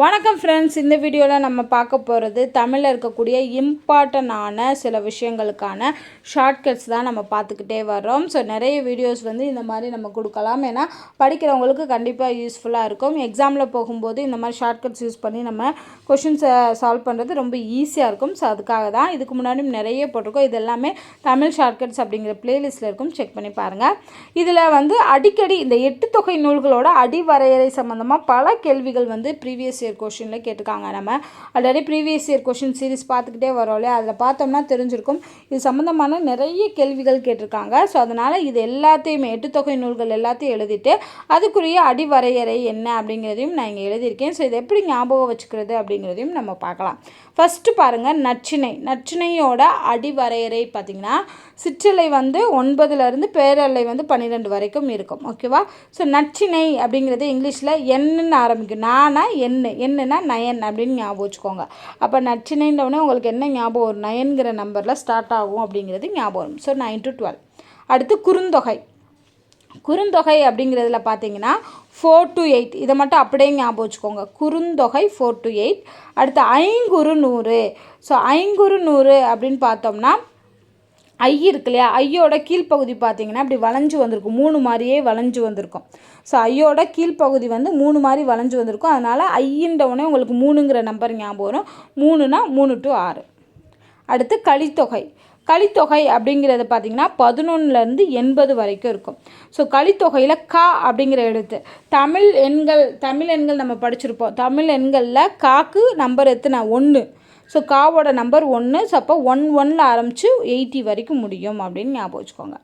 வணக்கம் ஃப்ரெண்ட்ஸ், இந்த வீடியோவில் நம்ம பார்க்க போகிறது தமிழில் இருக்கக்கூடிய இம்பார்ட்டண்டான சில விஷயங்களுக்கான ஷார்ட்கட்ஸ் தான் நம்ம பார்த்துக்கிட்டே வரோம். ஸோ நிறைய வீடியோஸ் வந்து இந்த மாதிரி நம்ம கொடுக்கலாம். ஏன்னா படிக்கிறவங்களுக்கு கண்டிப்பாக யூஸ்ஃபுல்லாக இருக்கும். எக்ஸாமில் போகும்போது இந்த மாதிரி ஷார்ட்கட்ஸ் யூஸ் பண்ணி நம்ம கொஷின்ஸை சால்வ் பண்ணுறது ரொம்ப ஈஸியாக இருக்கும். ஸோ அதுக்காக தான் இதுக்கு முன்னாடி நிறைய போட்டிருக்கோம். இது எல்லாமே தமிழ் ஷார்ட்கட்ஸ் அப்படிங்கிற பிளேலிஸ்ட்டில் இருக்கும், செக் பண்ணி பாருங்கள். இதில் வந்து அடிக்கடி இந்த 8 தொகை நூல்களோட அடிவரையறை சம்மந்தமாக பல கேள்விகள் வந்து ப்ரீவியஸ் இயர் கொஷினில் கேட்டிருக்காங்க. நம்ம already previous year question series பார்த்துக்கிட்டே வரோம் இல்லையா, அதில் பார்த்தோம்னா தெரிஞ்சிருக்கும் இது சம்மந்தமான நிறைய கேள்விகள் கேட்டிருக்காங்க. ஸோ அதனால் இது எல்லாத்தையுமே 8 தொகை நூல்கள் எல்லாத்தையும் எழுதிட்டு அதுக்குரிய அடிவரையறை என்ன அப்படிங்கிறதையும் நான் இங்கே எழுதியிருக்கேன். ஸோ இது எப்படி ஞாபகம் வச்சுக்கிறது அப்படிங்கிறதையும் நம்ம பார்க்கலாம். ஃபஸ்ட்டு பாருங்கள், நற்றிணையோட அடிவரையறை பார்த்திங்கன்னா சிற்றலை வந்து 9லேருந்து பேரலை வந்து 12 வரைக்கும் இருக்கும். ஓகேவா? ஸோ நற்றிணை அப்படிங்கிறது இங்கிலீஷில் என்னன்னு ஆரம்பிக்கும். நானா என்னன்னா நயன் அப்படின்னு ஞாபகம் வச்சுக்கோங்க. அப்போ நற்றிணைன்றவுடனே உங்களுக்கு என்ன ஞாபகம் வரும்? 9ங்கிற நம்பரில் ஸ்டார்ட் ஆகும் அப்படிங்கிறது ஞாபகம் வரும். So 9 to 12. அடுத்து குறுந்தொகை அப்படிங்கிறதுல பார்த்தீங்கன்னா 4 to 8. இதை மட்டும் அப்படியே ஞாபகம் வச்சுக்கோங்க. குறுந்தொகை 4 to 8. அடுத்து ஐங்குறு 100. ஸோ ஐங்குறு 100 அப்படின்னு பார்த்தோம்னா ஐ இருக்கு இல்லையா, ஐயோட கீழ்ப்பகுதி பார்த்தீங்கன்னா இப்படி வளைஞ்சு வந்திருக்கும், 3 மாதிரியே வளைஞ்சு வந்திருக்கும். ஸோ ஐயோட கீழ்ப்பகுதி வந்து 3 மாதிரி வளைஞ்சு வந்திருக்கும். அதனால் ஐன்றவுடனே உங்களுக்கு 3ங்கிற நம்பர் ஞாபகம் வரும். 3னா 3 to 6. அடுத்து கலித்தொகை அப்படிங்கிறது பார்த்திங்கன்னா 11லேருந்து 80 வரைக்கும் இருக்கும். ஸோ கலித்தொகையில் கா அப்படிங்கிற எழுத்து தமிழ் எண்கள் நம்ம படிச்சிருப்போம். தமிழ் எண்களில் காக்கு நம்பர் எத்தனை? 1. So காவோட number 1. ஸோ அப்போ 1 ஆரம்பித்து 80 வரைக்கும் முடியும் அப்படின்னு ஞாபகம் வச்சுக்கோங்க.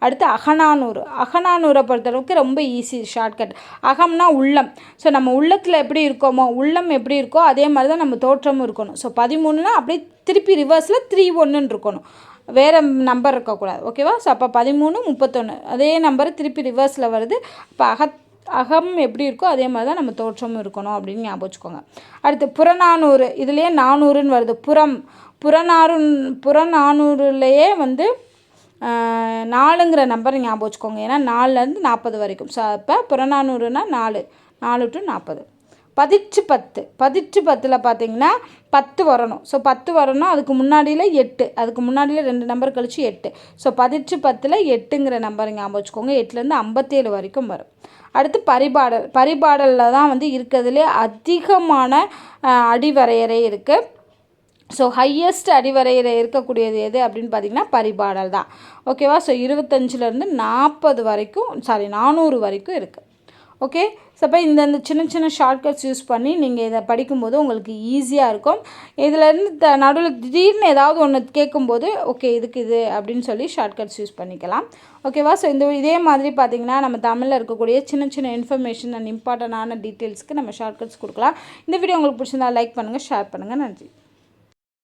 அடுத்து அகநானூரை பொறுத்தளவுக்கு ரொம்ப ஈஸி ஷார்ட்கட். அகம்னா உள்ளம். ஸோ நம்ம உள்ளத்தில் எப்படி இருக்கோமோ, உள்ளம் எப்படி இருக்கோ அதே மாதிரி தான் நம்ம தோற்றமும் இருக்கணும். ஸோ 13னா அப்படியே திருப்பி ரிவர்ஸில் 31 இருக்கணும், வேறு நம்பர் இருக்கக்கூடாது. ஓகேவா? ஸோ அப்போ 13, 31 அதே நம்பர் திருப்பி ரிவர்ஸில் வருது. அப்போ அகம் எப்படி இருக்கோ அதே மாதிரி தான் நம்ம தோற்றமும் இருக்கணும் அப்படின்னு ஞாபகம் வச்சுக்கோங்க. அடுத்து புறநானூறு. இதுலேயே 400ன்னு வருது. புறநானூறுலேயே வந்து 4ங்கிற நம்பர் ஞாபகம் வச்சுக்கோங்க. ஏன்னா 4லேருந்து 40 வரைக்கும். ஸோ அப்போ புறநானூறுனா 4 to 40. பதிற்று 10ல் பார்த்தீங்கன்னா 10 வரணும். ஸோ 10 வரணும். அதுக்கு முன்னாடியில் 8, அதுக்கு முன்னாடியில் 2 நம்பர் கழிச்சு 8. ஸோ பதிற்று 10ல் 8ங்கிற நம்பர் ஞாபகம் வச்சுக்கோங்க. 8லேருந்து 57 வரைக்கும் வரும். அடுத்து பரிபாடலில் தான் வந்து இருக்கிறதுலே அதிகமான அடிவரையறை இருக்குது. ஸோ ஹையஸ்ட் அடிவரையறை இருக்கக்கூடியது எது அப்படின்னு பார்த்திங்கன்னா பரிபாடல் தான். ஓகேவா? ஸோ 25லேருந்து 40 வரைக்கும் 400 வரைக்கும் இருக்குது. ஓகே? ஸோ அப்போ இந்த சின்ன ஷார்ட்கட்ஸ் யூஸ் பண்ணி நீங்கள் இதை படிக்கும்போது உங்களுக்கு ஈஸியாக இருக்கும். இதிலேருந்து நடுவில் திடீர்னு ஏதாவது ஒன்று கேட்கும்போது ஓகே இதுக்கு இது அப்படின்னு சொல்லி ஷார்ட்கட்ஸ் யூஸ் பண்ணிக்கலாம். ஓகேவா? ஸோ இதே மாதிரி பார்த்திங்கன்னா நம்ம தமிழில் இருக்கக்கூடிய சின்ன இன்ஃபர்மேஷன் அண்ட் இம்பார்ட்டண்டான டீட்டெயில்ஸ்க்கு நம்ம ஷார்ட்கட்ஸ் கொடுக்கலாம். இந்த வீடியோ உங்களுக்கு பிடிச்சிருந்தா லைக் பண்ணுங்கள், ஷேர் பண்ணுங்கள். நன்றி.